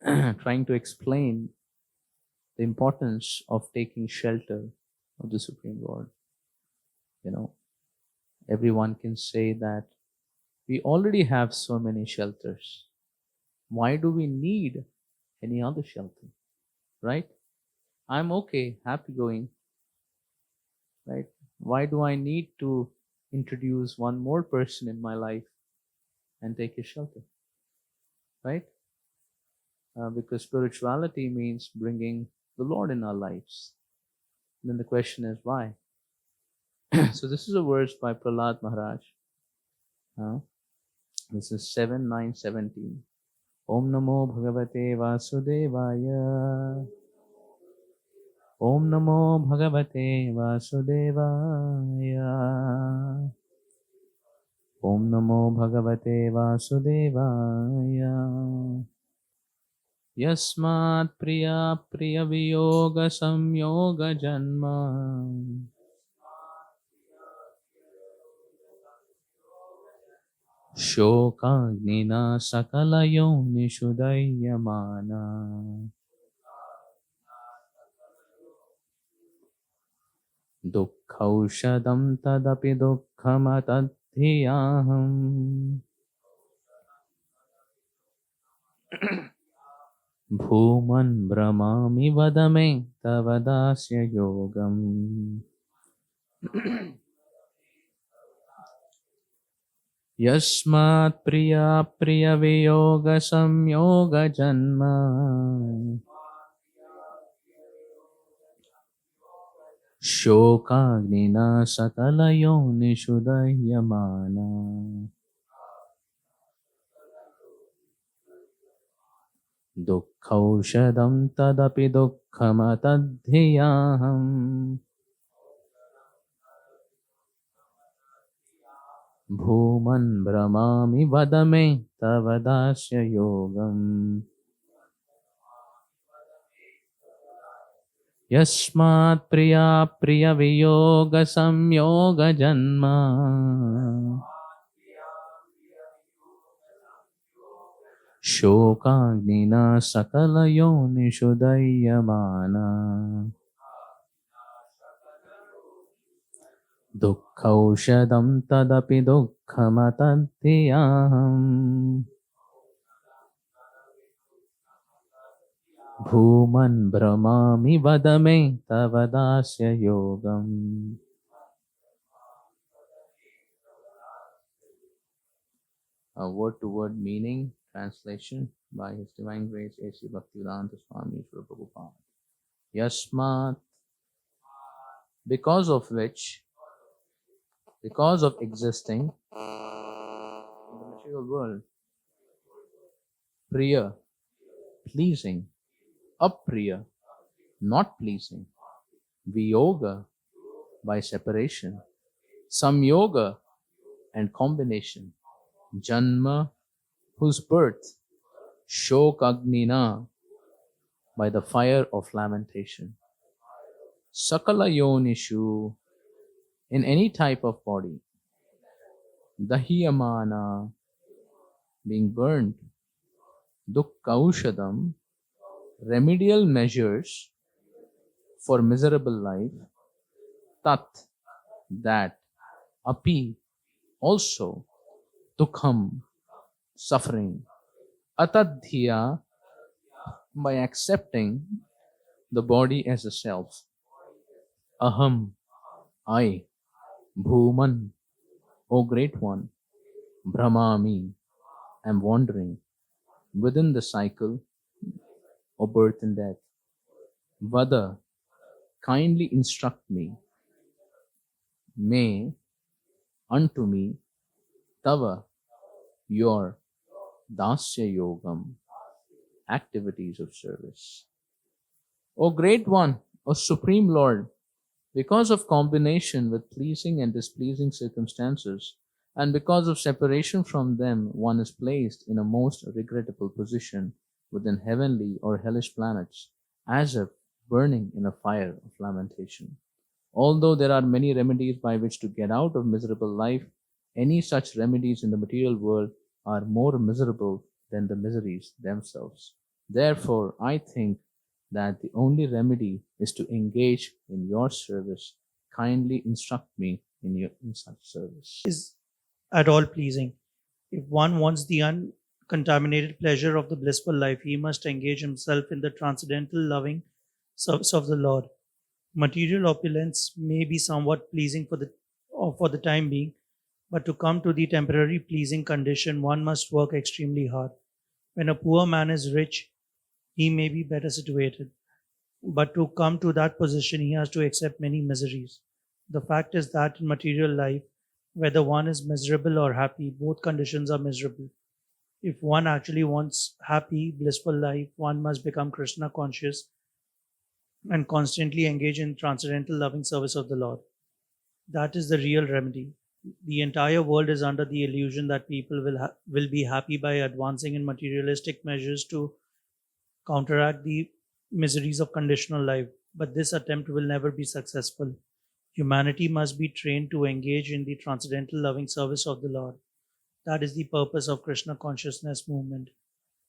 trying to explain the importance of taking shelter of the Supreme Lord. You know, everyone can say that we already have so many shelters. Why do we need any other shelter? Right? I'm okay, happy going. Right? Why do I need to introduce one more person in my life and take his shelter? Right? Because spirituality means bringing the Lord in our lives. And then the question is why? So this is a verse by Prahlad Maharaj. This is 7:9:17. Om Namo Bhagavate Vasudevaya. Om Namo Bhagavate Vasudevaya. Om Namo Bhagavate Vasudevaya. Yasmat Priya Priya Viyoga Samyoga Janma. Shokagnina Sakalayo Nishudayamana. Dukkaushadam tadapi dukkhamatadhyaham. Bhuman brahmami vadame tavadasya yogam. Yasmat priya priya viyoga samyoga janma. Shokagnina sakalayo nishudayamana. Dukkaushadam tadapi dukkhamatadhyaham. Bhuman brahmami vadame tavadasya yogam. Yasmat priya priya viyoga samyoga janma. Shokagnina sakalayo nishudayamana. Dukkaushadam tadapi dukkhamatadhyaham. Bhuman brahmami vadame tavadasya yogam. A word-to-word meaning, translation by His Divine Grace A.C. Bhaktivedanta Swami Srila Prabhupada. Yasmat, because of which, because of existing in the material world, priya, pleasing, apriya, not pleasing, viyoga, by separation, samyoga, and combination, janma, whose birth, shokagnina, by the fire of lamentation, sakala yonishu, in any type of body, dahiyamana, being burned, dukkaushadam, remedial measures for miserable life, tat, that, api, also, dukkham, suffering, atadhya, by accepting the body as a self, aham, I, bhuman, O Great One, brahmami, am wandering within the cycle of birth and death. Vada, kindly instruct me, may, unto me, tava, your, dasya yogam, activities of service. O Great One, O Supreme Lord, because of combination with pleasing and displeasing circumstances, and because of separation from them, one is placed in a most regrettable position within heavenly or hellish planets, as if burning in a fire of lamentation. Although there are many remedies by which to get out of miserable life, any such remedies in the material world are more miserable than the miseries themselves. Therefore, I think that the only remedy is to engage in your service. Kindly instruct me in such service. Is at all pleasing. If one wants the uncontaminated pleasure of the blissful life, he must engage himself in the transcendental loving service of the Lord. Material opulence may be somewhat pleasing for the time being, but to come to the temporary pleasing condition, one must work extremely hard. When a poor man is rich, he may be better situated. But to come to that position, he has to accept many miseries. The fact is that in material life, whether one is miserable or happy, both conditions are miserable. If one actually wants happy, blissful life, one must become Krishna conscious and constantly engage in transcendental loving service of the Lord. That is the real remedy. The entire world is under the illusion that people will be happy by advancing in materialistic measures to counteract the miseries of conditional life, but this attempt will never be successful. Humanity must be trained to engage in the transcendental loving service of the Lord. That is the purpose of Krishna consciousness movement.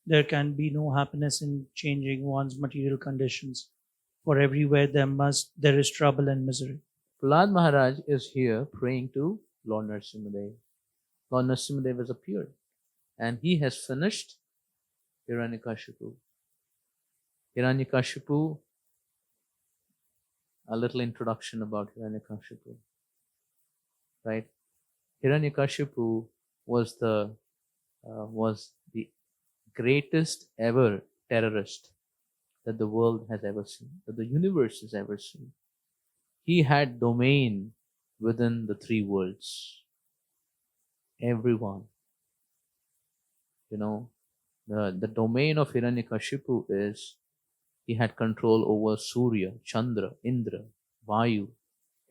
There can be no happiness in changing one's material conditions, for everywhere there is trouble and misery. Prahlad Maharaj is here praying to Lord Nṛsiṁhadeva. Lord Nṛsiṁhadeva has appeared and he has finished Hiranyakashipu. Hiranyakashipu, a little introduction about Hiranyakashipu. Right? Hiranyakashipu was the greatest ever terrorist that the world has ever seen, that the universe has ever seen. He had domain within the three worlds. Everyone. The domain of Hiranyakashipu is he had control over Surya, Chandra, Indra, Vayu,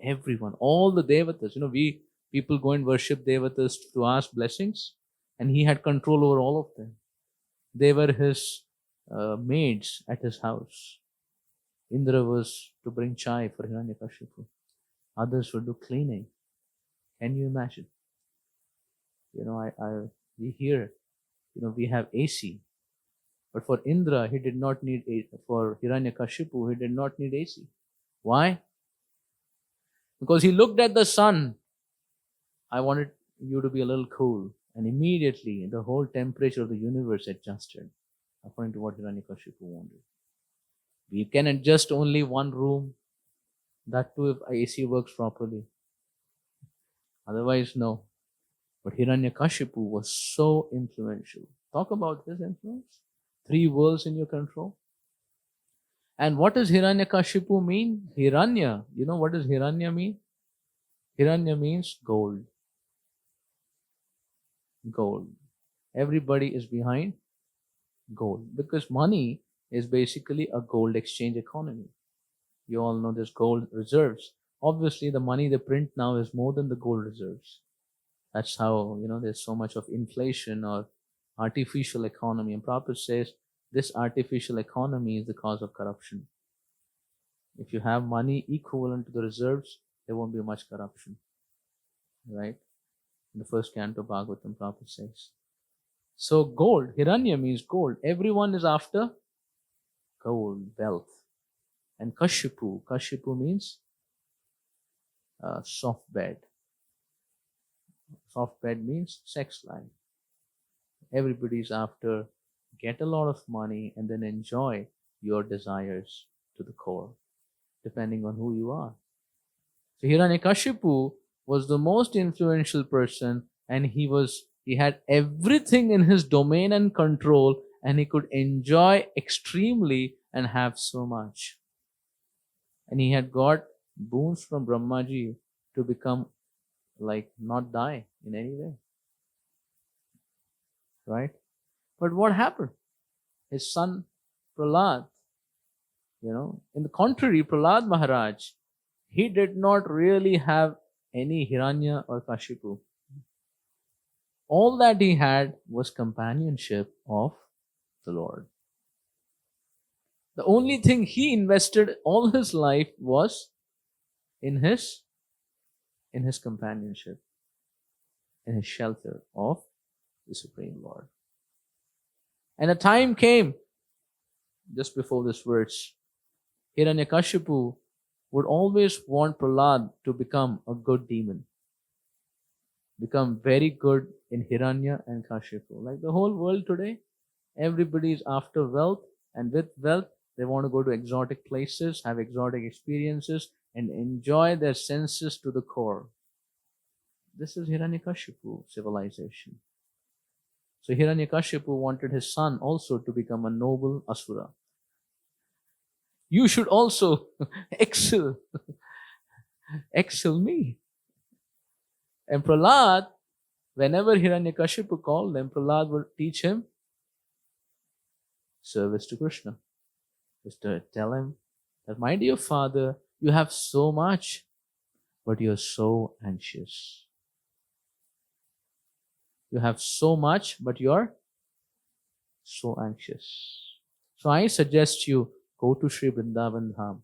everyone, all the devatas. We people go and worship devatas to ask blessings, and he had control over all of them. They were his maids at his house. Indra was to bring chai for Hiranyakashipu. Others would do cleaning. Can you imagine? We hear, we have AC. But for Indra, he did not need for Hiranyakashipu, he did not need AC. Why? Because he looked at the sun. I wanted you to be a little cool. And immediately the whole temperature of the universe adjusted according to what Hiranyakashipu wanted. We can adjust only one room. That too if AC works properly. Otherwise, no. But Hiranyakashipu was so influential. Talk about his influence. Three worlds in your control. And what does Hiranyakashipu mean? Hiranya. You know what does Hiranya mean? Hiranya means gold. Gold. Everybody is behind gold because money is basically a gold exchange economy. You all know there's gold reserves. Obviously, the money they print now is more than the gold reserves. That's how, there's so much of inflation or artificial economy. And Prabhupada says this artificial economy is the cause of corruption. If you have money equivalent to the reserves, there won't be much corruption. Right? In the first Canto Bhagavatam, Prabhupada says. So gold, Hiranya means gold. Everyone is after gold, wealth. And Kashipu means soft bed. Soft bed means sex life. Everybody's after get a lot of money and then enjoy your desires to the core, depending on who you are. So Hiranyakashipu was the most influential person, and he had everything in his domain and control, and he could enjoy extremely and have so much. And he had got boons from Brahmaji to become not die in any way. Right? But what happened? His son Prahlad, in the contrary, Prahlad Maharaj, he did not really have any Hiranya or Kashipu. All that he had was companionship of the Lord. The only thing he invested all his life was in his companionship, in his shelter of the Supreme Lord. And a time came just before this verse, Hiranyakashipu would always want Prahlad to become a good demon, become very good in Hiranya and Kashipu. Like the whole world today, everybody is after wealth, and with wealth, they want to go to exotic places, have exotic experiences, and enjoy their senses to the core. This is Hiranyakashipu civilization. So Hiranyakashipu wanted his son also to become a noble asura. You should also excel me. And Prahlad, whenever Hiranyakashipu called him, Prahlad would teach him service to Krishna. Just to tell him that, my dear father, you have so much, but you're so anxious. You have so much, but you're so anxious. So I suggest you go to Sri Vrindavan Dham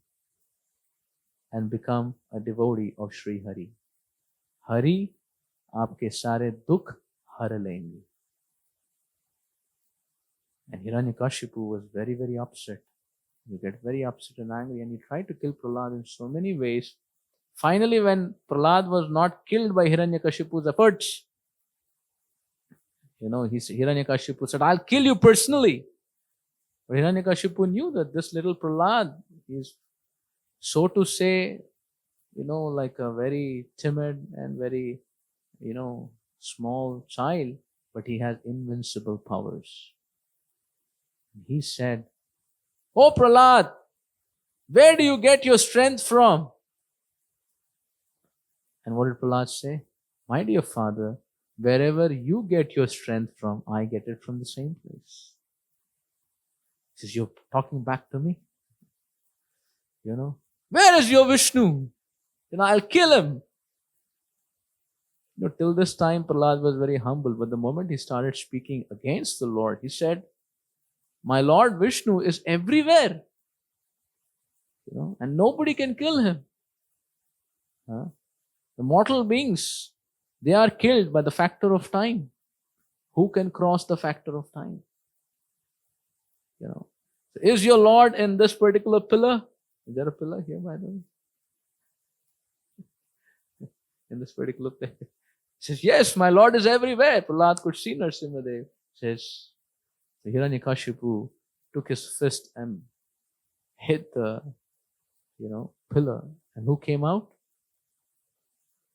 and become a devotee of Sri Hari. Hari aapke sare dukh har lenge. And Hiranyakashipu was very, very upset. You get very upset and angry, and he tried to kill Prahlad in so many ways. Finally, when Prahlad was not killed by Hiranyakashipu's efforts, Hiranyakashipu said, I'll kill you personally. But Hiranyakashipu knew that this little Prahlad is, so to say, like a very timid and very, small child, but he has invincible powers. He said, Oh Prahlad, where do you get your strength from? And what did Prahlad say? My dear father, wherever you get your strength from, I get it from the same place. He says, you're talking back to me? Where is your Vishnu? I'll kill him. Till this time, Prahlad was very humble, but the moment he started speaking against the Lord, he said, my Lord Vishnu is everywhere. And nobody can kill him. The mortal beings, they are killed by the factor of time. Who can cross the factor of time? So is your Lord in this particular pillar? Is there a pillar here, by the way? In this particular place. He says, yes, my Lord is everywhere. Prahlad could see Nṛsiṁhadeva. Says, so Hiranyakashipu took his fist and hit the, pillar. And who came out?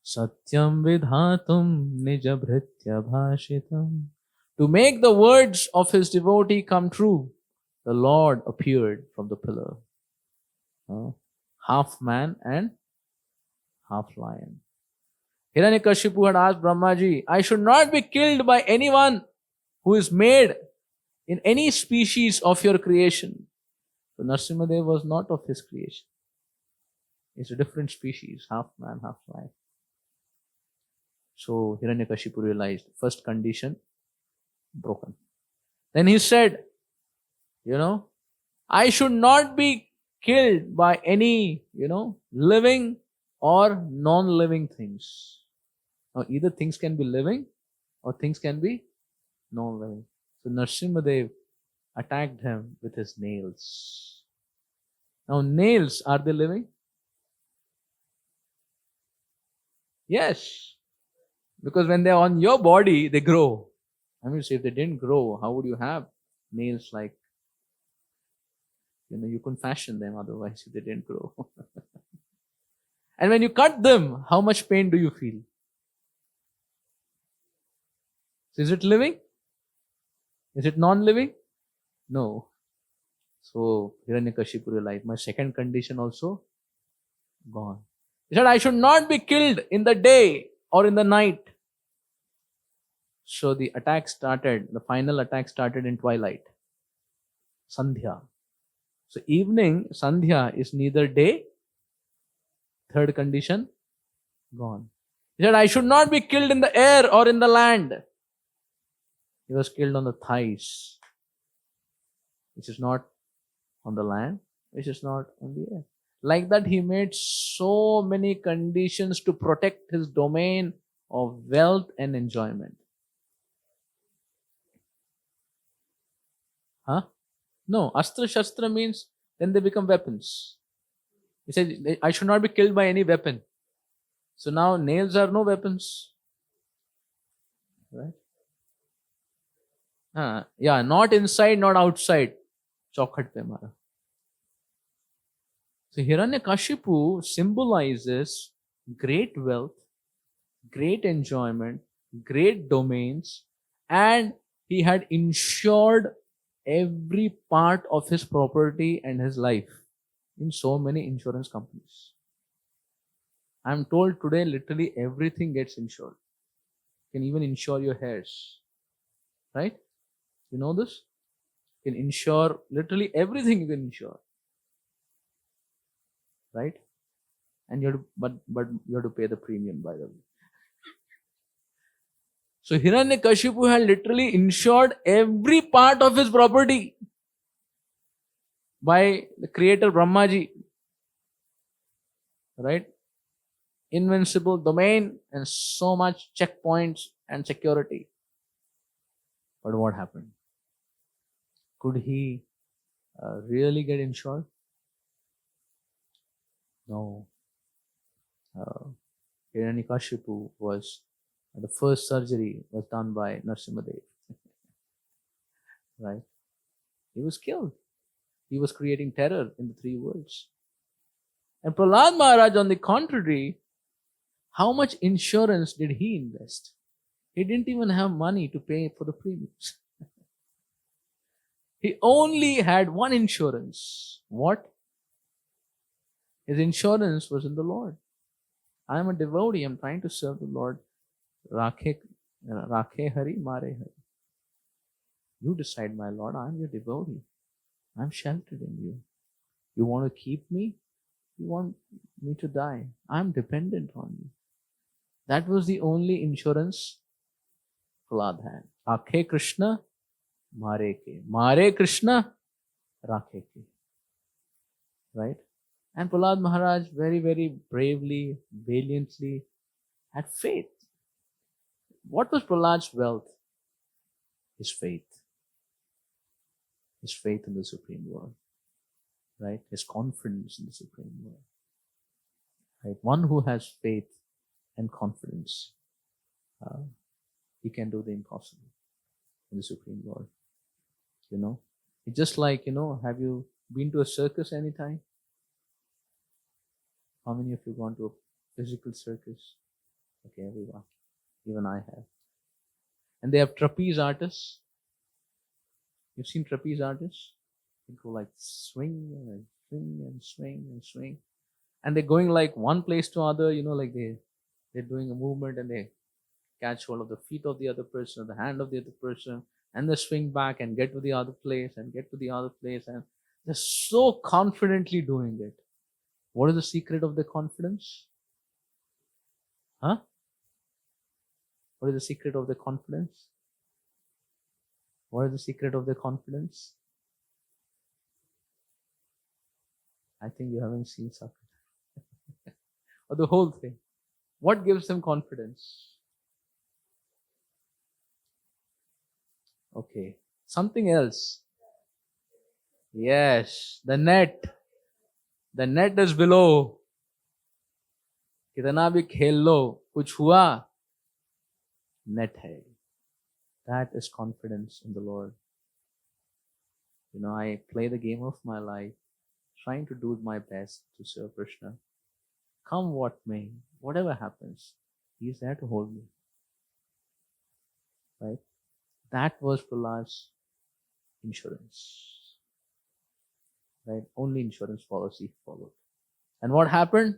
Satyam vidhatum nijabhritya bhashitam. To make the words of his devotee come true, the Lord appeared from the pillar. Half man and half lion. Hiranyakashipu had asked Brahmaji, I should not be killed by anyone who is made in any species of your creation. So Nṛsiṁhadeva was not of his creation. It's a different species, half man, half lion. So Hiranyakashipu realized, first condition broken. Then he said, I should not be killed by any, living or non-living things. Now, either things can be living or things can be non-living. So Nṛsiṁhadeva attacked him with his nails. Now, nails, are they living? Yes. Because when they're on your body, they grow. So if they didn't grow, how would you have nails like, you couldn't fashion them otherwise if they didn't grow. And when you cut them, how much pain do you feel? So is it living? Is it non-living? No. So Hiranyakashipu realized, my second condition also gone. He said, I should not be killed in the day or in the night. So the final attack started in twilight. Sandhya. So evening, Sandhya is neither day. Third condition, gone. He said, I should not be killed in the air or in the land. He was killed on the thighs, which is not on the land, which is not on the air. Like that, he made so many conditions to protect his domain of wealth and enjoyment. No, Astra Shastra means then they become weapons. He said, I should not be killed by any weapon. So now nails are no weapons. Right? Yeah, not inside, not outside. Chaukat pe mara. So Hiranyakashipu symbolizes great wealth, great enjoyment, great domains, and he had insured every part of his property and his life in so many insurance companies. I'm told today literally everything gets insured. You can even insure your hairs. Right? You know this? You can insure literally everything you can insure. Right? And you have to, but you have to pay the premium, by the way. So Hiranyakashipu had literally insured every part of his property by the creator Brahmaji. Right? Invincible domain and so much checkpoints and security. But what happened? Could he really get insured? No. Hiranyakashipu was, the first surgery was done by Nṛsiṁhadeva. Right? He was killed. He was creating terror in the three worlds. And Prahlad Maharaj, on the contrary, how much insurance did he invest? He didn't even have money to pay for the premiums. He only had one insurance. What? His insurance was in the Lord. I am a devotee. I'm trying to serve the Lord. Rakhe Hari, Mare Hari. You decide, my Lord. I'm your devotee. I'm sheltered in you. You want to keep me? You want me to die? I'm dependent on you. That was the only insurance Prahlad had. Rakhe Krishna, Mare Ke. Mare Krishna, Rakhe Ke. Right? And Prahlad Maharaj very, very bravely, valiantly had faith. What was Prahlad's wealth? His faith. His faith in the Supreme Lord. Right? His confidence in the Supreme Lord. Right? One who has faith and confidence, he can do the impossible in the Supreme Lord. You know? It's just like, have you been to a circus anytime? How many of you gone to a physical circus? Okay, everyone. Even I have. And they have trapeze artists. You've seen trapeze artists? They go like swing and swing and swing and swing. And they're going like one place to other, like they're doing a movement and they catch hold of the feet of the other person, or the hand of the other person, and they swing back and get to the other place and get to the other place, and they're so confidently doing it. What is the secret of their confidence? Huh? What is the secret of their confidence? What is the secret of their confidence? I think you haven't seen Satsang. Or the whole thing. What gives them confidence? Okay. Something else. Yes. The net. The net is below. कितना भी खेल लो, कुछ हुआ, net hai. That is confidence in the Lord. I play the game of my life, trying to do my best to serve Krishna. Come what may, whatever happens, He is there to hold me. Right? That was Prahlad's insurance. Right? Only insurance policy followed. And what happened?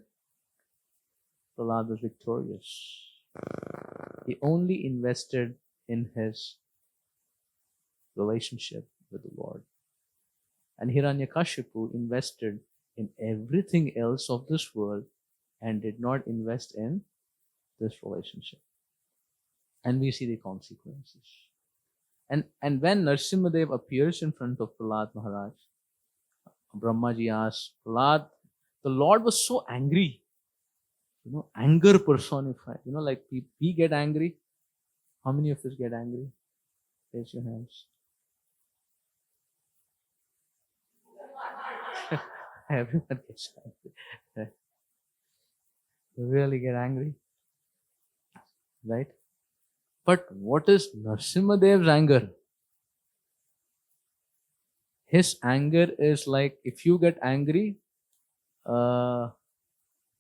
Prahlad was victorious. He only invested in his relationship with the Lord. And Hiranyakashipu invested in everything else of this world and did not invest in this relationship. And we see the consequences. And when Nṛsiṁhadeva appears in front of Prahlad Maharaj, Brahmaji asks, Prahlad, the Lord was so angry. Anger personified. Like we get angry. How many of us get angry? Raise your hands. Everyone gets angry. You really get angry, right? But what is Nṛsiṁhadev's anger? His anger is like, if you get angry,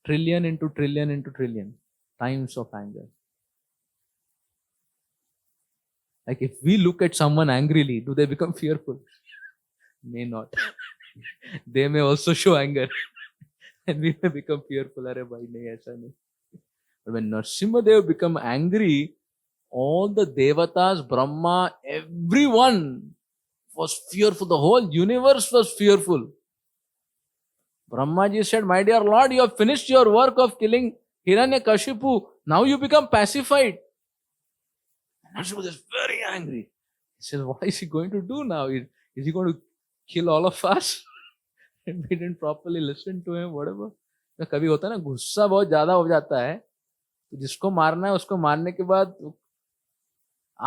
trillion into trillion into trillion times of anger. Like if we look at someone angrily, do they become fearful? May not. They may also show anger. And we may become fearful. Arey bhai, nahi, aisa nahi. But when Nṛsiṁhadev become angry, all the devatas, Brahma, everyone was fearful. The whole universe was fearful. Brahmaji said, my dear Lord, you have finished your work of killing Hiranyakashipu. Now you become pacified. Nṛsiṁhadev is very angry. He says, what is he going to do now? Is he going to kill all of us? And we didn't properly listen to him, whatever. तो कभी होता है ना, गुस्सा बहुत ज्यादा हो जाता है, तो जिसको मारना है उसको मारने के बाद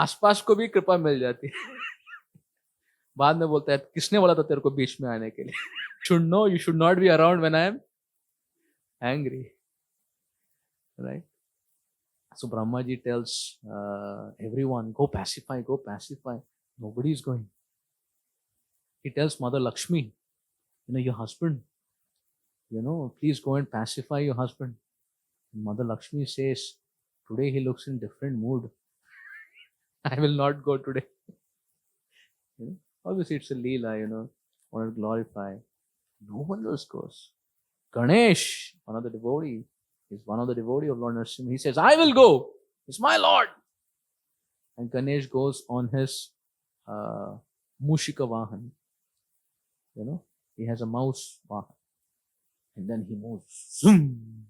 आसपास को भी कृपा मिल जाती है. बाद में बोलता है, किसने बोला था तेरे को बीच में आने के लिए? Should know you should not be around when I am angry, right? So Brahmaji tells everyone, go pacify, go pacify. Nobody is going. He tells Mother Lakshmi, your husband, please go and pacify your husband. And Mother Lakshmi says, today he looks in different mood. I will not go today. Obviously it's a leela, want to glorify. No one else goes. Ganesh, one of the devotee, is one of the devotee of Lord Nṛsiṁha. He says, I will go. It's my Lord. And Ganesh goes on his Mushika Vahan. He has a mouse Vahan. And then he moves. Zoom.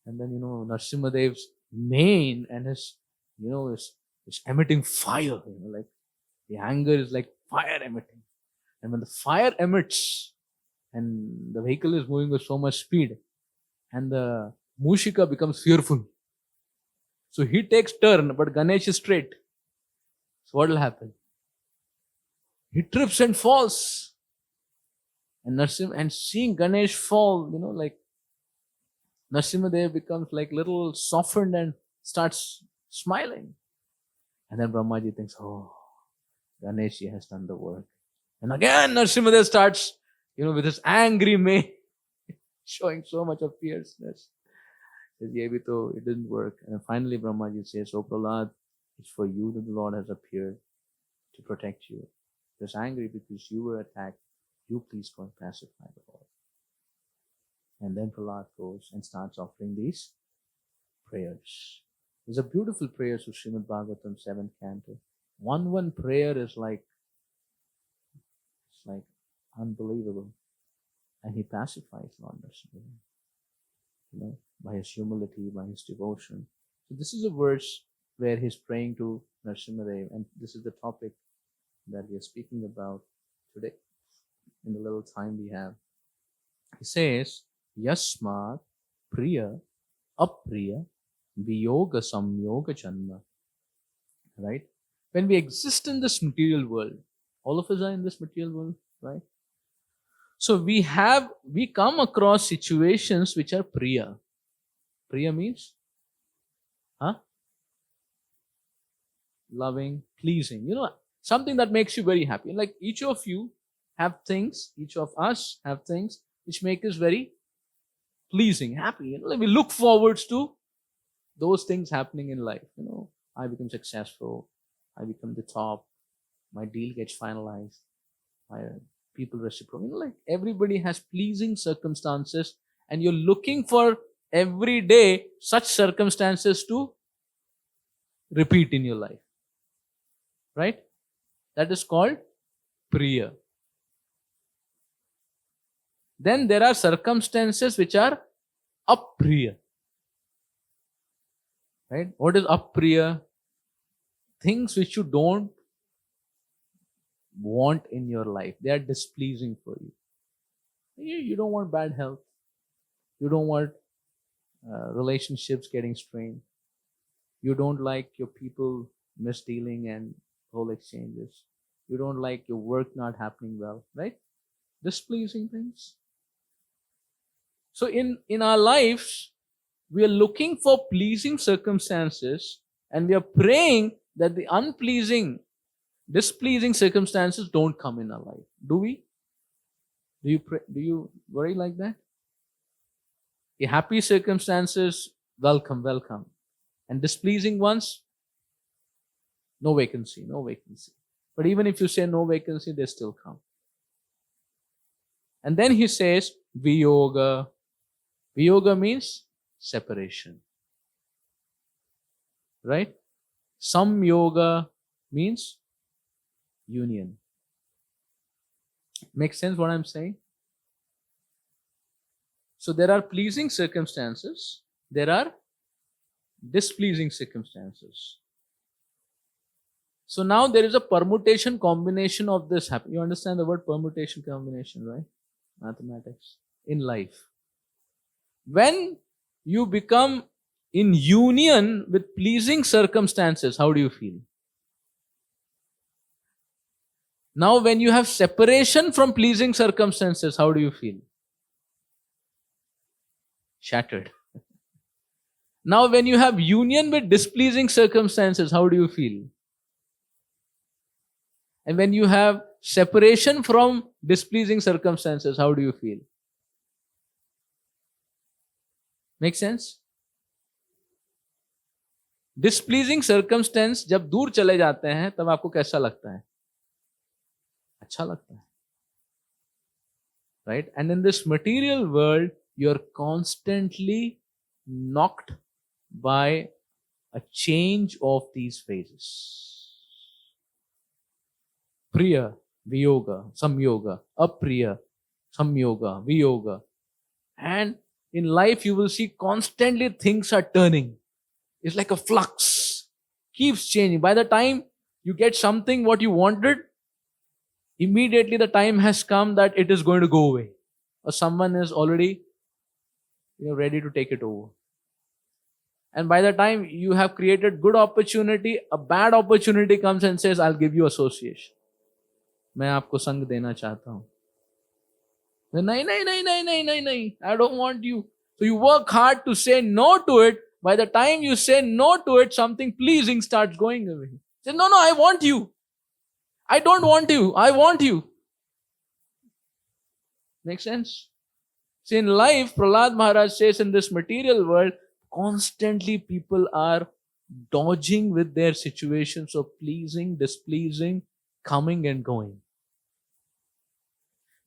And then, Nṛsiṁhadev's mane and his, is emitting fire. Like the anger is like fire emitting. And when the fire emits, and the vehicle is moving with so much speed, and the Mushika becomes fearful. So he takes turn, but Ganesh is straight. So what will happen? He trips and falls. And seeing Ganesh fall, like Nṛsiṁhadev becomes like little softened and starts smiling. And then Brahmaji thinks, oh, Ganesh has done the work. And again Nṛsiṁhadev starts, with his angry mane, showing so much of fierceness. Says, it didn't work. And finally Brahmaji says, oh Prahlad, it's for you that the Lord has appeared to protect you. He was angry because you were attacked. You please go and pacify the Lord. And then Prahlad goes and starts offering these prayers. There's a beautiful prayer of Śrīmad Bhāgavatam 7th Canto. One prayer is like unbelievable. And he pacifies Lord Nṛsiṁha, by his humility, by his devotion. So this is a verse where he's praying to Nṛsiṁhadev, and this is the topic that we are speaking about today in the little time we have. He says, Yasmat Priya Apriya Viyoga Samyoga Janma. Right? When we exist in this material world, all of us are in this material world, right? So we come across situations which are Priya. Priya means loving, pleasing, something that makes you very happy. Like each of us have things which make us very pleasing, happy. We look forward to those things happening in life. I become successful, I become the top, my deal gets finalized, my people reciprocate. Like everybody has pleasing circumstances, and you're looking for every day such circumstances to repeat in your life. Right? That is called Priya. Then there are circumstances which are Apriya. Right? What is Apriya? Things which you don't want in your life. They are displeasing for you. You don't want bad health. You don't want relationships getting strained. You don't like your people misdealing and whole exchanges. You don't like your work not happening well, right? Displeasing things. So in our lives, we are looking for pleasing circumstances, and we are praying that the unpleasing, displeasing circumstances don't come in our life. Do we? Do you pray, do you worry like that? The happy circumstances, welcome, welcome. And displeasing ones, no vacancy, no vacancy. But even if you say no vacancy, they still come. And then he says, Viyoga. Viyoga means separation. Right? Samyoga means union. Makes sense what I'm saying? So there are pleasing circumstances, there are displeasing circumstances. So now there is a permutation combination of this happening. You understand the word permutation combination, right? Mathematics. In life. When you become in union with pleasing circumstances, how do you feel? Now when you have separation from pleasing circumstances, how do you feel? Shattered. Now when you have union with displeasing circumstances, how do you feel? And when you have separation from displeasing circumstances, how do you feel? Make sense? Displeasing circumstance जब दूर चले जाते हैं तब आपको कैसा लगता है? अच्छा लगता है. Right? And in this material world, you're constantly knocked by a change of these phases. Priya, Viyoga, Samyoga, Apriya, Samyoga, Viyoga. And in life you will see constantly things are turning. It's like a flux. Keeps changing. By the time you get something what you wanted, immediately the time has come that it is going to go away. Or someone is already ready to take it over. And by the time you have created good opportunity, a bad opportunity comes and says, I'll give you association. मैं आपको संग देना चाहता हूँ. नहीं, I don't want you. So you work hard to say no to it. By the time you say no to it, something pleasing starts going away. Say, no, I want you. I don't want you. I want you. Make sense? See, in life, Prahlad Maharaj says in this material world, constantly people are dodging with their situations of pleasing, displeasing, coming and going.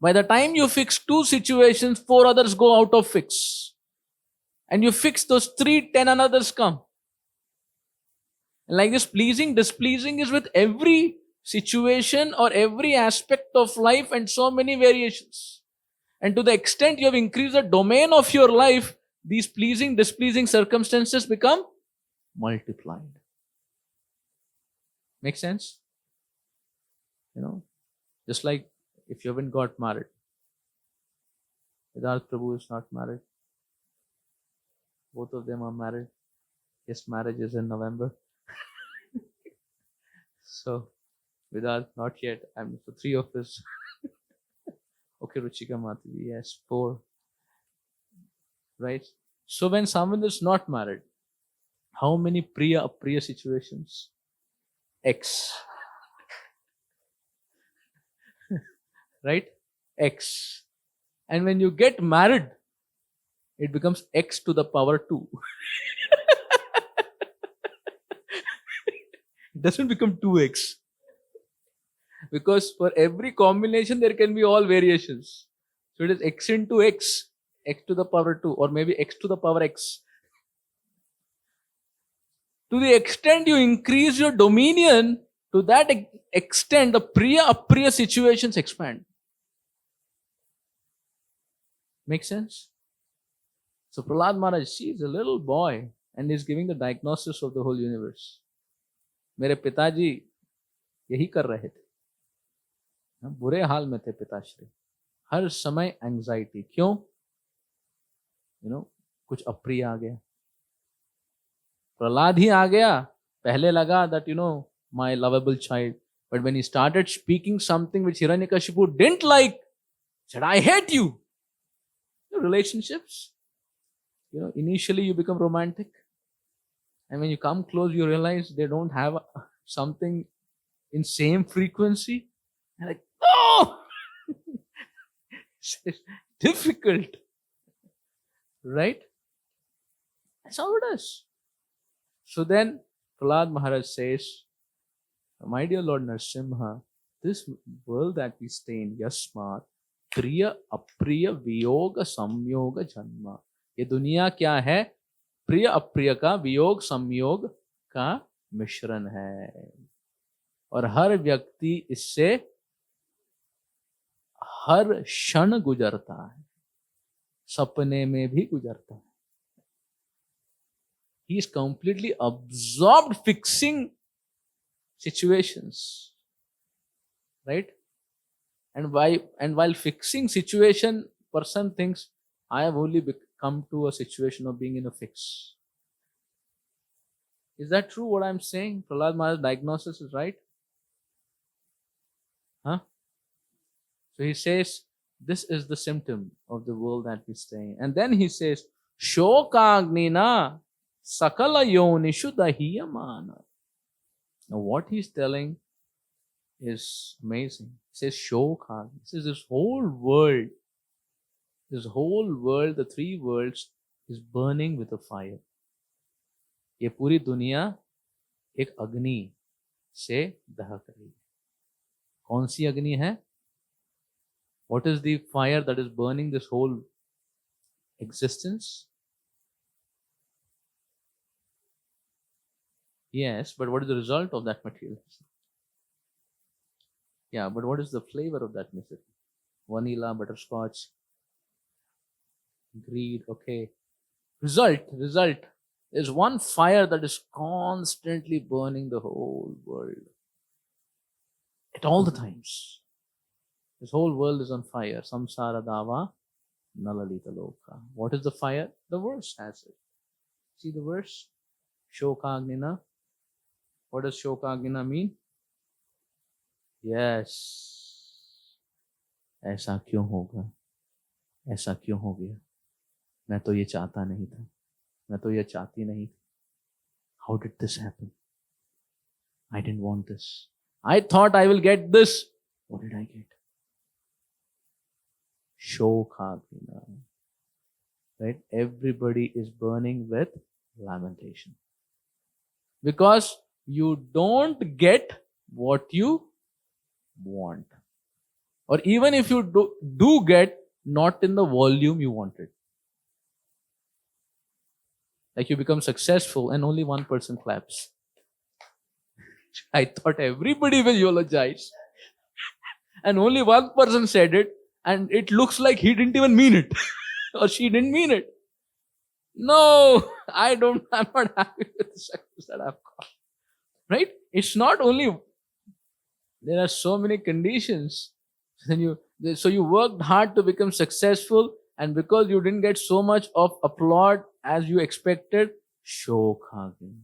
By the time you fix 2 situations, 4 others go out of fix. And you fix those 3, 10 others come. And like this, pleasing, displeasing is with every situation or every aspect of life and so many variations. And to the extent you have increased the domain of your life, these pleasing, displeasing circumstances become multiplied. Make sense? Just like if you haven't got married. Vedant Prabhu is not married. Both of them are married. His marriage is in November. So, Vedant, not yet. So 3 of us. Okay, Ruchika Mataji, yes, 4. Right? So when someone is not married, how many Priya, Apriya situations? X. Right? X. And when you get married, it becomes X to the power 2. It doesn't become 2X. Because for every combination, there can be all variations. So it is X into X, X to the power 2, or maybe X to the power X. To the extent you increase your dominion, to that extent, the Priya, Apriya situations expand. Make sense? So Prahlad Maharaj, she is a little boy and is giving the diagnosis of the whole universe. मेरे पिताजी यही कर रहे थे. बुरे हाल में थे पिताश्री. हर समय एंजाइटी. क्यों? कुछ अप्रिय आ गया. प्रहलाद ही आ गया. पहले लगा that my lovable child. But when he started speaking something which Hiranyakashipu didn't like, said, I hate you. relationships, initially you become romantic, and when you come close, you realize they don't have something in same frequency. And like, oh, it's difficult, right? That's how it is. So then Prahlad Maharaj says, my dear Lord Nṛsiṁha, this world that we stay in, yasmat priya apriya viyoga samyoga janma. ये दुनिया क्या है? प्रिय अप्रिय का वियोग संयोग का मिश्रण है, और हर व्यक्ति इससे हर क्षण गुजरता है, सपने में भी गुजरता है. He is completely absorbed fixing situations, right? And while fixing situation, person thinks, I have only come to a situation of being in a fix. Is that true what I'm saying? Prahlad Maharaj's diagnosis is right? Huh? So he says, this is the symptom of the world that we stay in. And then he says, Shokagnina sakala yonishu dahiyamana. Now what he's telling is amazing. He says, Shokha. He says, this whole world, the three worlds, is burning with a fire. ये पूरी दुनिया एक अग्नि से दहक रही है. कौन सी अग्नि है? What is the fire that is burning this whole existence? Yes, but what is the result of that materialism? Yeah, but what is the flavor of that misery? Vanilla, butterscotch, greed, okay. Result is one fire that is constantly burning the whole world. At all the times. This whole world is on fire. Samsara dava nalalita loka. What is the fire? The verse has it. See the verse? Shokagnina. What does Shokagnina mean? Yes. ऐसा क्यों होगा? ऐसा क्यों हो गया? मैं तो ये चाहता नहीं था. मैं तो ये चाहती नहीं थी. How did this happen? I didn't want this. I thought I will get this. What did I get? Shokagnina. Right? Everybody is burning with lamentation. Because you don't get what you want. Or even if you do get, not in the volume you wanted. Like you become successful and only one person claps. I thought everybody will eulogize. And only one person said it, and it looks like he didn't even mean it. Or she didn't mean it. No, I'm not happy with the success that I've got. Right? It's not only, there are so many conditions. So you worked hard to become successful, and because you didn't get so much of applaud as you expected, Shokhagin.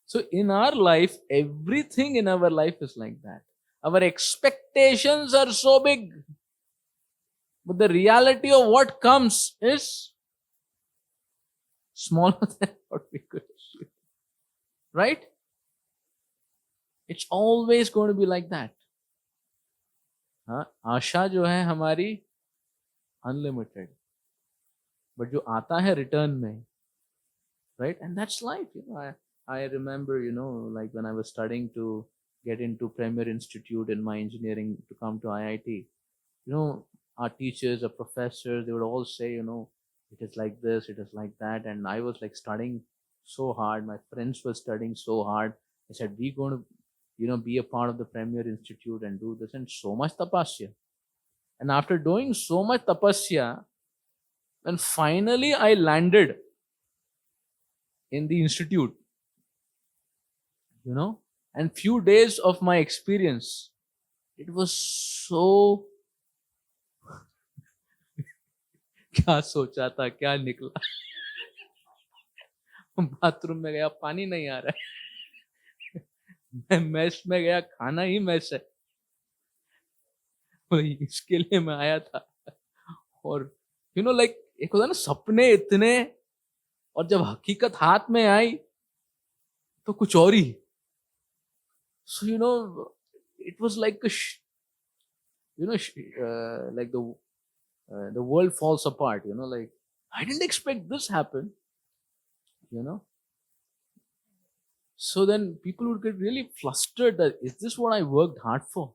So in our life, everything in our life is like that. Our expectations are so big, but the reality of what comes is smaller than what we could achieve. Right? It's always going to be like that. आशा जो है हमारी unlimited, but जो आता है return में, right? And that's life. I remember, like when I was studying to get into Prema Institute in my engineering to come to IIT, our teachers, our professors, they would all say, it is like this, it is like that. And I was like studying so hard. My friends were studying so hard. I said, we're going to, be a part of the Prema Institute and do this, and so much tapasya. And after doing so much tapasya, when finally I landed in the institute, and few days of my experience, it was so क्या सोचा था, क्या निकला. Bathroom में गया, पानी नहीं आ रहा है. मैं मेस में गया, खाना ही मेस है. इसके लिए मैं आया था. और like एक होता है ना सपने इतने, और जब हकीकत हाथ में आई तो कुछ और ही. So it was like like the world falls apart. Like I didn't expect this happen. So then people would get really flustered that is this what I worked hard for?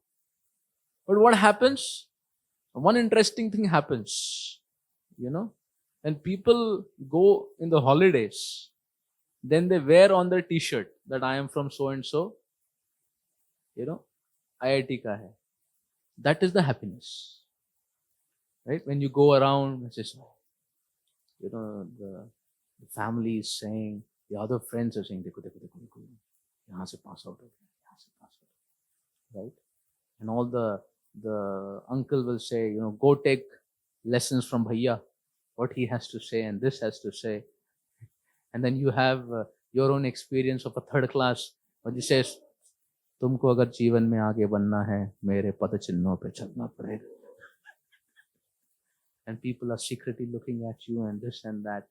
But what happens? One interesting thing happens. When people go in the holidays, then they wear on their t-shirt that I am from so and so, IIT ka hai. That is the happiness, right? When you go around, it's just, the family is saying, the other friends are saying, dekho, yahan se pass out, yahan se pass out, right? And all the uncle will say, go take lessons from Bhaiya, what he has to say and this has to say. And then you have your own experience of a third class, but he says, तुमको अगर जीवन में आगे बनना है मेरे पद चिन्हों पे चलना पड़ेगा. And people are secretly looking at you and this and that.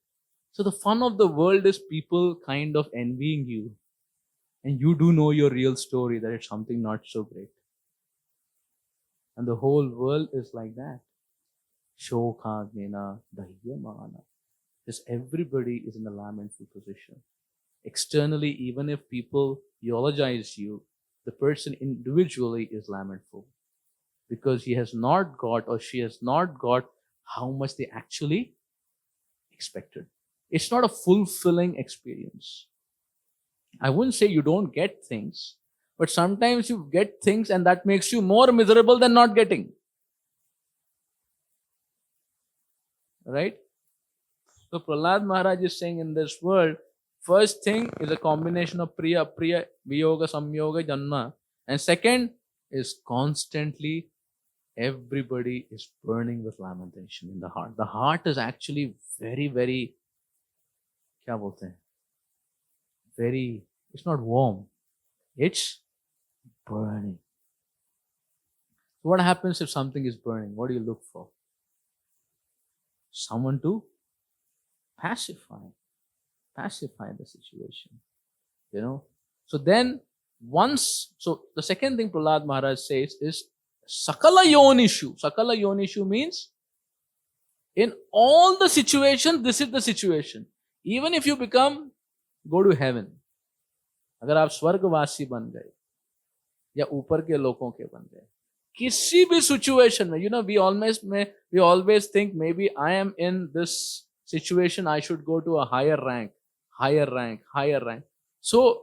So the fun of the world is people kind of envying you, and you do know your real story, that it's something not so great. And the whole world is like that. Shokagnena dahyamana. Because everybody is in a lamentful position. Externally, even if people eulogize you, the person individually is lamentful because he has not got or she has not got how much they actually expected. It's not a fulfilling experience. I wouldn't say you don't get things, but sometimes you get things and that makes you more miserable than not getting. Right? So Prahlad Maharaj is saying in this world, first thing is a combination of priya, viyoga, samyoga, janma. And second is constantly everybody is burning with lamentation in the heart. The heart is actually very, very, kya bolte hain? Very, it's not warm. It's burning. So what happens if something is burning? What do you look for? Someone to pacify the situation, So then so the second thing Prahlad Maharaj says is Sakala Yonishu. Sakala Yonishu means in all the situations, this is the situation. Even if you go to heaven, अगर आप स्वर्गवासी बन गए या ऊपर के लोगों के बन गए, किसी भी situation में, we always think maybe I am in this situation, I should go to a higher rank. So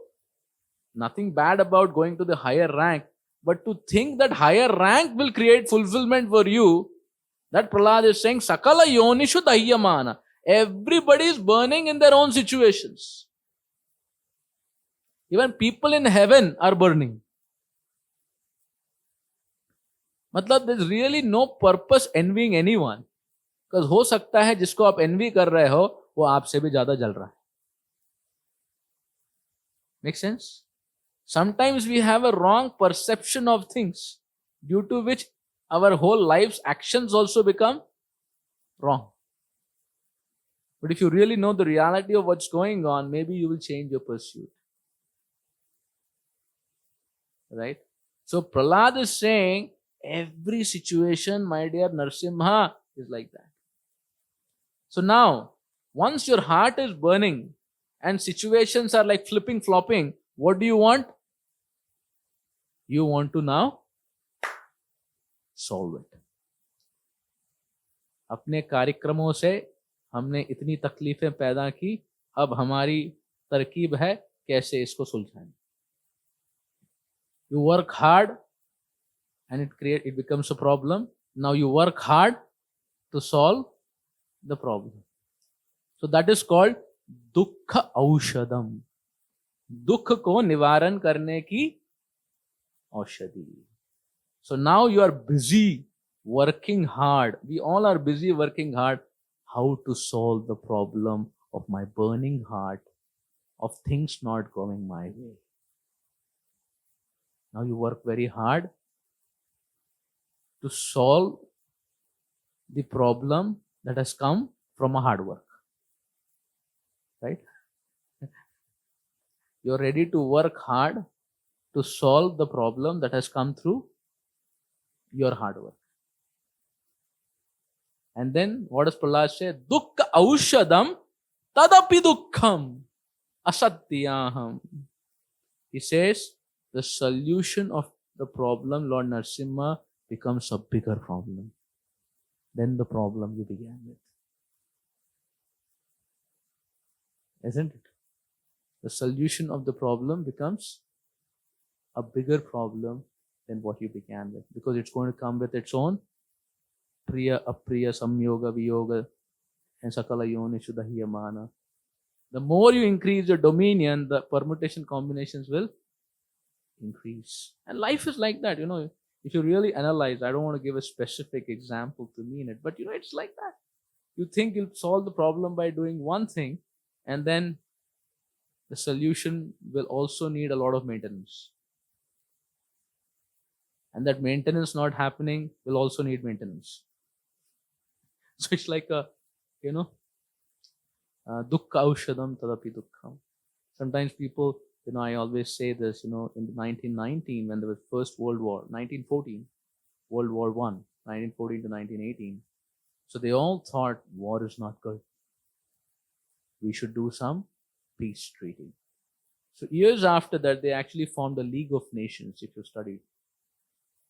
nothing bad about going to the higher rank, but to think that higher rank will create fulfillment for you, that Prahlad is saying, Sakala Yonishu Dahyamana. Everybody is burning in their own situations. Even people in heaven are burning. मतलब there's really no purpose envying anyone. Because हो सकता है जिसको आप envy कर रहे हो वो आपसे भी ज्यादा जल रहा है. Make sense? Sometimes we have a wrong perception of things, due to which our whole life's actions also become wrong. But if you really know the reality of what's going on, maybe you will change your pursuit. Right? So Prahlad is saying, every situation, my dear Nṛsiṁha, is like that. So now, once your heart is burning and situations are like flipping, flopping, what do you want? You want to now solve it. अपने कार्यक्रमों से हमने इतनी तकलीफें पैदा की, अब हमारी तरकीब है कैसे इसको सुलझाएं. You work hard and it becomes a problem. Now you work hard to solve the problem. So that is called दुख औषधम. दुख को निवारण करने की औषधि. So now you are busy working hard. We all are busy working hard how to solve the problem of my burning heart, of things not going my way. Now you work very hard to solve the problem that has come from a hard work. Right? You're ready to work hard to solve the problem that has come through your hard work. And then what does Prahlad say? Dukkha aushadam tadapi dukkham asatyaham. He says the solution of the problem, Lord Nṛsiṁha, becomes a bigger problem than the problem you began with. Isn't it? The solution of the problem becomes a bigger problem than what you began with, because it's going to come with its own priya, apriya, samyoga, viyoga, and sakala yonishu dahiyamana. The more you increase your dominion, the permutation combinations will increase. And life is like that, if you really analyze, I don't want to give a specific example to mean it, but it's like that. You think you'll solve the problem by doing one thing, and then the solution will also need a lot of maintenance. And that maintenance not happening will also need maintenance. So it's like a, dukkha aushadam tadapi dukkham. Sometimes people, I always say this, in 1919, when there was First World War, 1914, World War I, 1914 to 1918. So they all thought war is not good. We should do some peace treaty. So years after that, they actually formed a League of Nations, if you studied.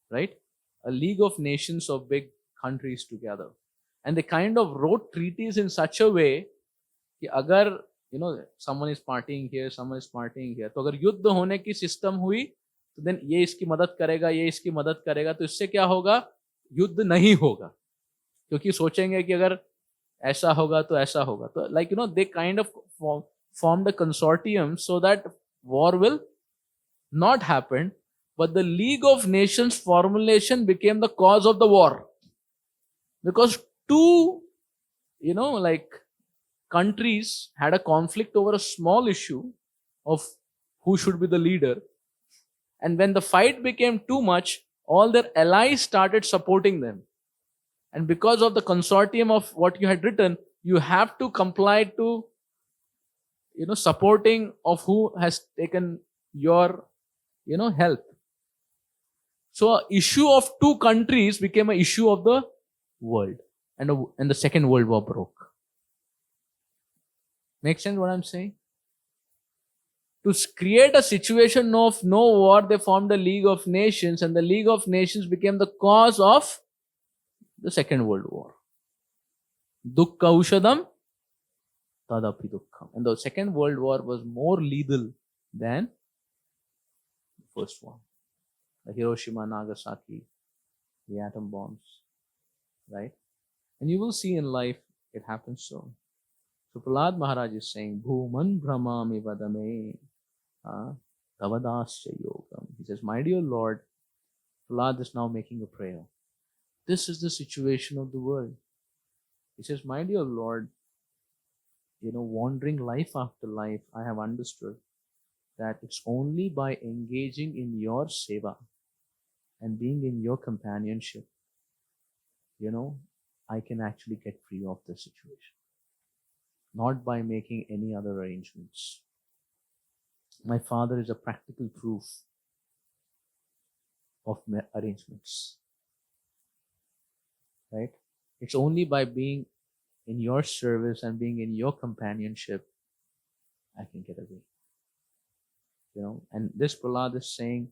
Right? A League of Nations of big countries together. And they kind of wrote treaties in such a way that agar, someone is partying here, someone is partying here, तो अगर युद्ध होने की system हुई, तो then ये इसकी मदद करेगा, ये इसकी मदद करेगा, तो इससे क्या होगा? युद्ध नहीं होगा. क्योंकि सोचेंगे कि अगर ऐसा होगा तो ऐसा होगा. तो they kind of formed a consortium so that war will not happen. But the League of Nations formulation became the cause of the war. Because two, countries had a conflict over a small issue of who should be the leader. And when the fight became too much, all their allies started supporting them. And because of the consortium of what you had written, you have to comply to, supporting of who has taken your, help. So an issue of two countries became an issue of the world. And the Second World War broke. Make sense what I'm saying? To create a situation of no war, they formed a League of Nations, and the League of Nations became the cause of the Second World War. Dukkha aushadam tadapi dukkham. And the Second World War was more lethal than the first one. The Hiroshima, Nagasaki, the atom bombs, right? And you will see in life it happens so. So Prahlad Maharaj is saying, Bhuman Brahmami Vadame Tavadasya Yogam. He says, my dear Lord, Prahlad is now making a prayer. This is the situation of the world. He says, my dear Lord, wandering life after life, I have understood that it's only by engaging in your seva and being in your companionship, I can actually get free of this situation. Not by making any other arrangements. My father is a practical proof of arrangements. Right? It's only by being in your service and being in your companionship I can get away. And this Prahlad is saying,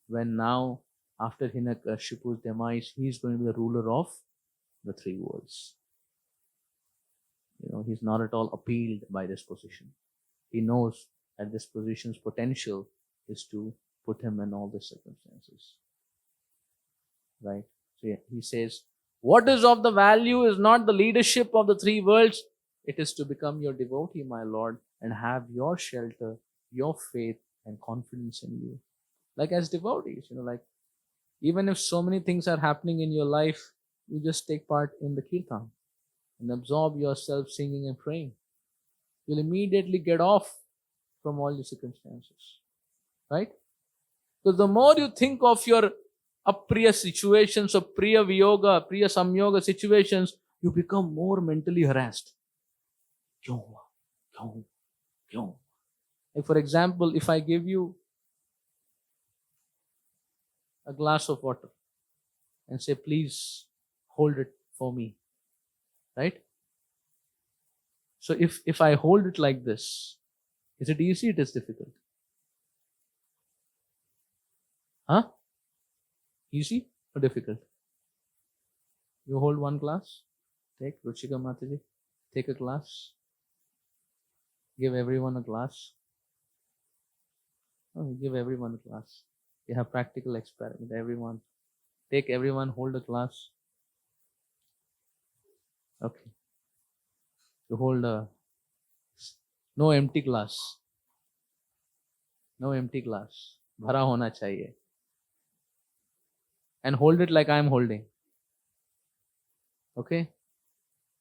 when now, after Hiranyakashipu's demise, he's going to be the ruler of the three worlds. He's not at all appealed by this position. He knows that this position's potential is to put him in all the circumstances. Right? So he says, what is of the value is not the leadership of the three worlds. It is to become your devotee, my Lord, and have your shelter, your faith, and confidence in you. Like as devotees, even if so many things are happening in your life, you just take part in the kirtan and absorb yourself singing and praying. You'll immediately get off from all your circumstances. Right? Because the more you think of your apriya situations, of priya viyoga, priya samyoga situations, you become more mentally harassed. Kyun hua? Kyun? Kyun? Like for example, if I give you a glass of water and say, please hold it for me, right? So if I hold it like this, is it easy? It is difficult. Huh? Easy or difficult? You hold one glass, take Ruchika Mataji, take a glass, give everyone a glass. Oh, you give everyone a glass. You have practical experiment. Everyone hold a glass. Okay. You hold no empty glass. No empty glass. Bhara hona chahiye. And hold it like I am holding. Okay?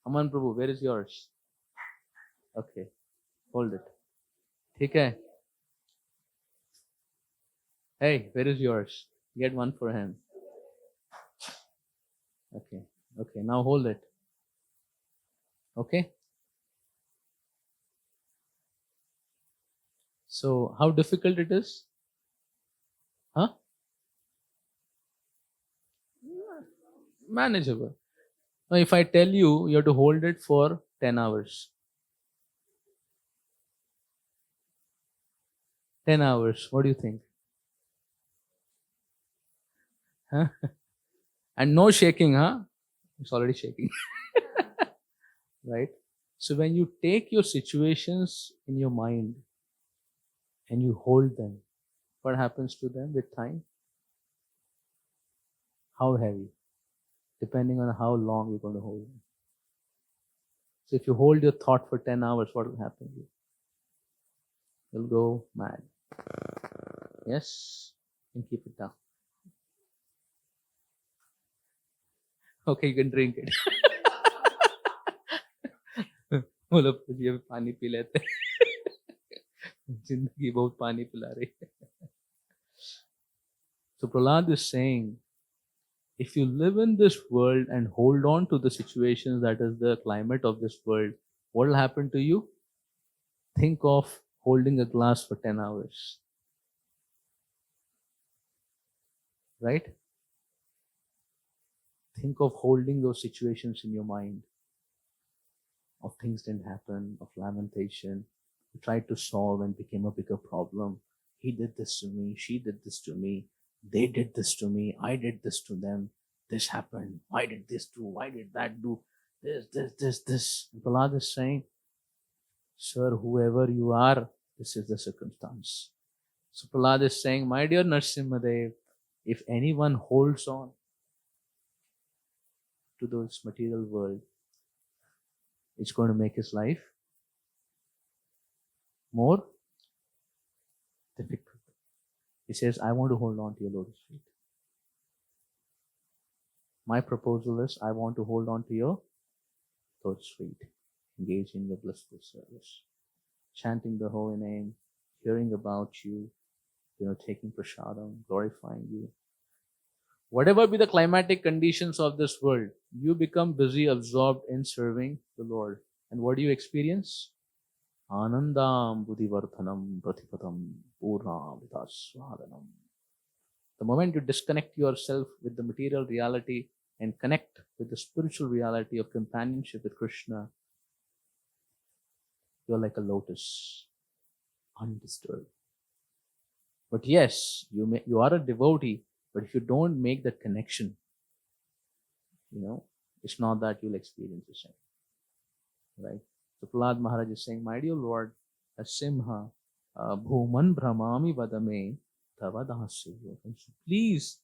Aman Prabhu, where is yours? Okay. Hold it. ठीक है? Hey, where is yours? Get one for him. Okay. Okay, now hold it. Okay? So, how difficult it is? Huh? Manageable. Now, if I tell you, you have to hold it for 10 hours. 10 hours. What do you think? Huh? And no shaking, huh? It's already shaking. Right? So when you take your situations in your mind and you hold them, what happens to them with time? How heavy? Depending on how long you're going to hold them. So if you hold your thought for 10 hours, what will happen to you? You'll go mad. Yes? And keep it down. Okay, you can drink it. बोलो ये पानी P लेते जिंदगी बहुत पानी पिला रही है. So Prahlad is saying, if you live in this world and hold on to the situations that is the climate of this world, what will happen to you? Think of holding a glass for 10 hours. Right? Think of holding those situations in your mind. Of things didn't happen, of lamentation. You tried to solve and became a bigger problem. He did this to me, she did this to me, they did this to me, I did this to them, this happened, why did this do, why did that do, this. And Prahlad is saying, sir, whoever you are, this is the circumstance. So Prahlad is saying, my dear Nṛsiṁhadeva, if anyone holds on to this material world, it's going to make his life more difficult. He says, I want to hold on to your lotus feet. My proposal is, I want to hold on to your lotus feet. Engage in your blissful service. Chanting the holy name, hearing about you, taking prasadam, glorifying you. Whatever be the climatic conditions of this world, you become busy, absorbed in serving the Lord. And what do you experience? Anandam buddhivarthanam pratipatam purna vidasvadanam. The moment you disconnect yourself with the material reality and connect with the spiritual reality of companionship with Krishna, you're like a lotus, undisturbed. But yes, you are a devotee, but if you don't make that connection, it's not that you'll experience the same. Right? So Prahlad Maharaj is saying, my dear Lord, Nṛsiṁha, bhuman brahmami vadame tava dasya. Please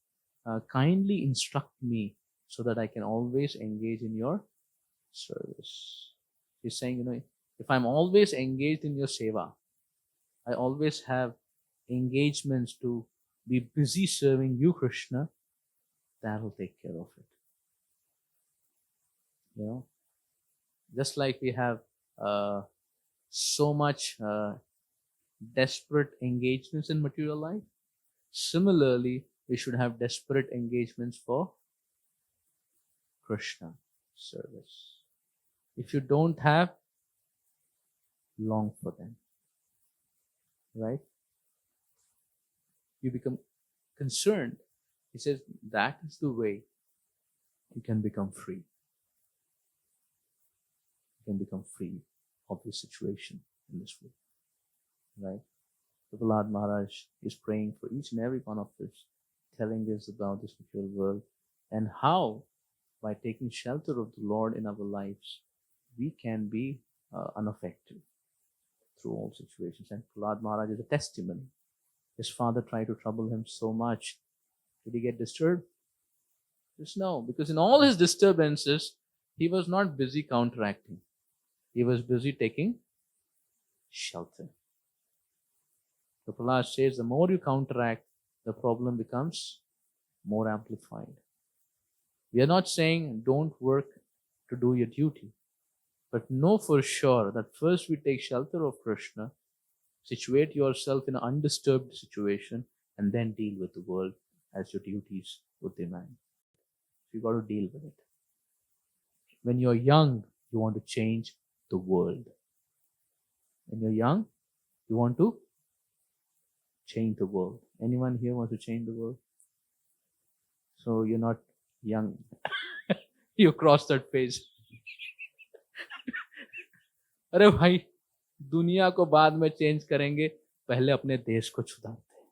kindly instruct me so that I can always engage in your service. He's saying, if I'm always engaged in your seva, I always have engagements to be busy serving you, Krishna, that will take care of it. Just like we have so much desperate engagements in material life, similarly, we should have desperate engagements for Krishna service. If you don't have, long for them. Right? You become concerned. He says that is the way you can become free. You can become free of the situation in this world. Right? Prahlad Maharaj is praying for each and every one of us, telling us about this material world and how, by taking shelter of the Lord in our lives, we can be unaffected through all situations. And Prahlad Maharaj is a testimony. His father tried to trouble him so much. Did he get disturbed? Just no, because in all his disturbances, he was not busy counteracting. He was busy taking shelter. So Prahlad says, the more you counteract, the problem becomes more amplified. We are not saying don't work to do your duty, but know for sure that first we take shelter of Krishna, situate yourself in an undisturbed situation, and then deal with the world as your duties would demand. So you got to deal with it. When you're young, you want to change the world. When you're young, you want to change the world. Anyone here wants to change the world? So you're not young. You cross that phase. अरे भाई, दुनिया को बाद में change करेंगे, पहले अपने देश को सुधारते हैं.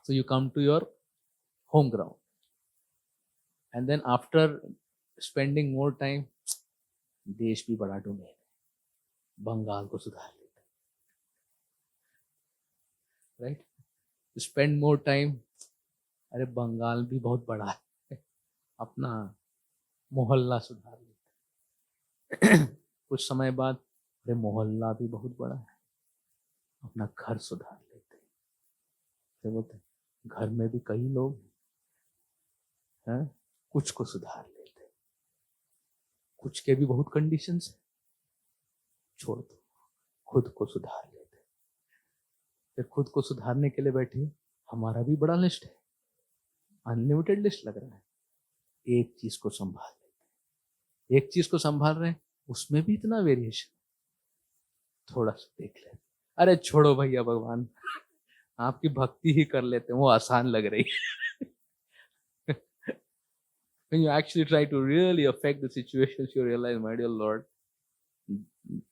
So you come to your home ground, and then after spending more time, देश भी बड़ा डोमेन है, बंगाल को सुधार लेते हैं. Right? You spend more time, अरे बंगाल भी बहुत बड़ा है, अपना मोहल्ला सुधार लेते हैं. कुछ समय बाद, अरे मोहल्ला भी बहुत बड़ा है, अपना घर सुधार लेते हैं. तो बोलते हैं, घर में भी कई लोग हैं, कुछ को सुधार लेते हैं. कुछ के भी बहुत कंडीशंस है, छोड़ दो, खुद को सुधार लेते हैं. फिर खुद को सुधारने के लिए बैठे, हमारा भी बड़ा लिस्ट है, अनलिमिटेड लिस्ट लग रहा है. एक चीज को संभाल लेते हैं, एक चीज को संभाल रहे हैं, उसमें भी इतना वेरिएशन, थोड़ा सा देख ले, अरे छोड़ो भैया, भगवान आपकी भक्ति ही कर लेते हैं, वो आसान लग रही है. When you actually try to really affect the situations, you realize, my dear Lord,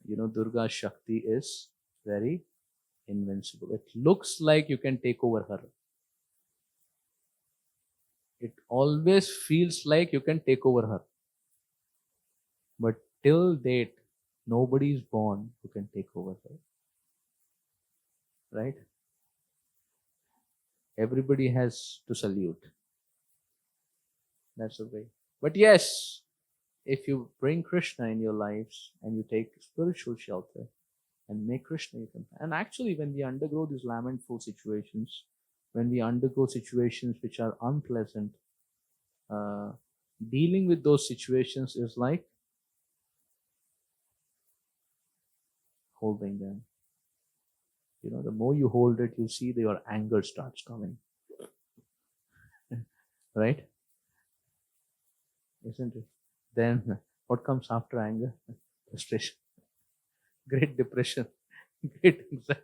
Durga Shakti is very invincible. It looks like you can take over her. It always feels like you can take over her. But till date, nobody is born who can take over her. Right? Everybody has to salute. That's the way. But yes, if you bring Krishna in your lives and you take spiritual shelter and make Krishna your companion, and actually when we undergo these lamentful situations, when we undergo situations which are unpleasant, dealing with those situations is like holding them. The more you hold it, you see that your anger starts coming. Right? Isn't it? Then what comes after anger? Frustration, great depression, great anxiety,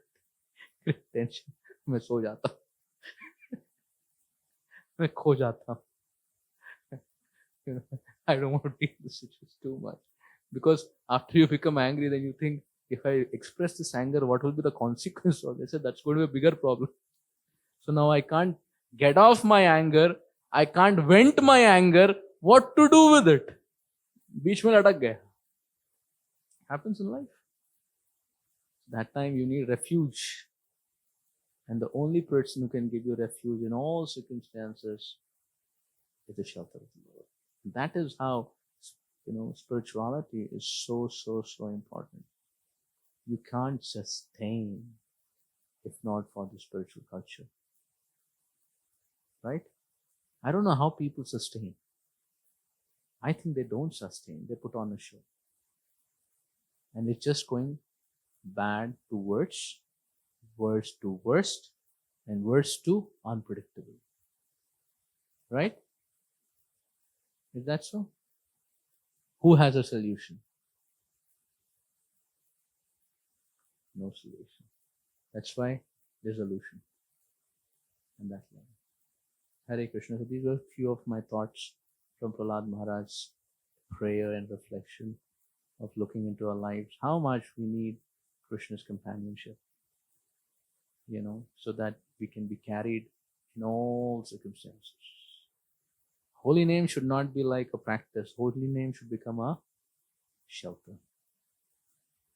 great tension. मैं सो जाता हूँ, मैं खो जाता हूँ. I don't want to deal with this situation too much, because after you become angry, then you think, if I express this anger, what will be the consequence of this? That's going to be a bigger problem. So now I can't get off my anger, I can't vent my anger. What to do with it? बीच में लटक गया. Happens in life. That time you need refuge, and the only person who can give you refuge in all circumstances is the shelter of the Lord. That is how spirituality is so important. You can't sustain if not for the spiritual culture. Right? I don't know how people sustain. I think they don't sustain. They put on a show. And it's just going bad to worse to worst, and worse to unpredictable. Right? Is that so? Who has a solution? No solution. That's why dissolution. And that's why. Hare Krishna. So these were a few of my thoughts from Prahlad Maharaj's prayer and reflection of looking into our lives, how much we need Krishna's companionship, so that we can be carried in all circumstances. Holy name should not be like a practice. Holy name should become a shelter.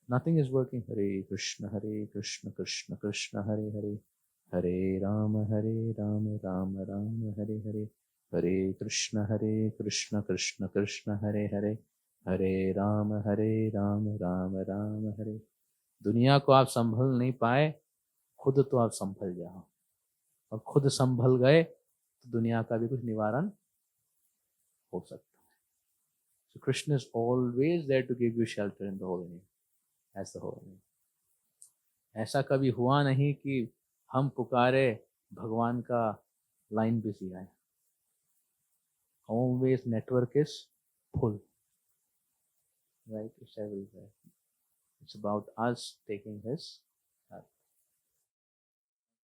Nothing is working. Hare Krishna, Krishna Krishna, Hare Hare, Hare Rama, Rama Rama, Hare Hare, Hare Krishna, Krishna Krishna, Hare Hare, Hare Rama, Rama Rama, Hare. दुनिया को आप संभल नहीं पाए, खुद तो आप संभल जाओ, और खुद संभल गए तो दुनिया का भी कुछ निवारण हो सकता है. So Krishna is always there to give you shelter in the holy name, as the holy name. ऐसा कभी हुआ नहीं कि हम पुकारे भगवान का लाइन बिजी आए. Always network is full, right? It's everywhere. It's about us taking His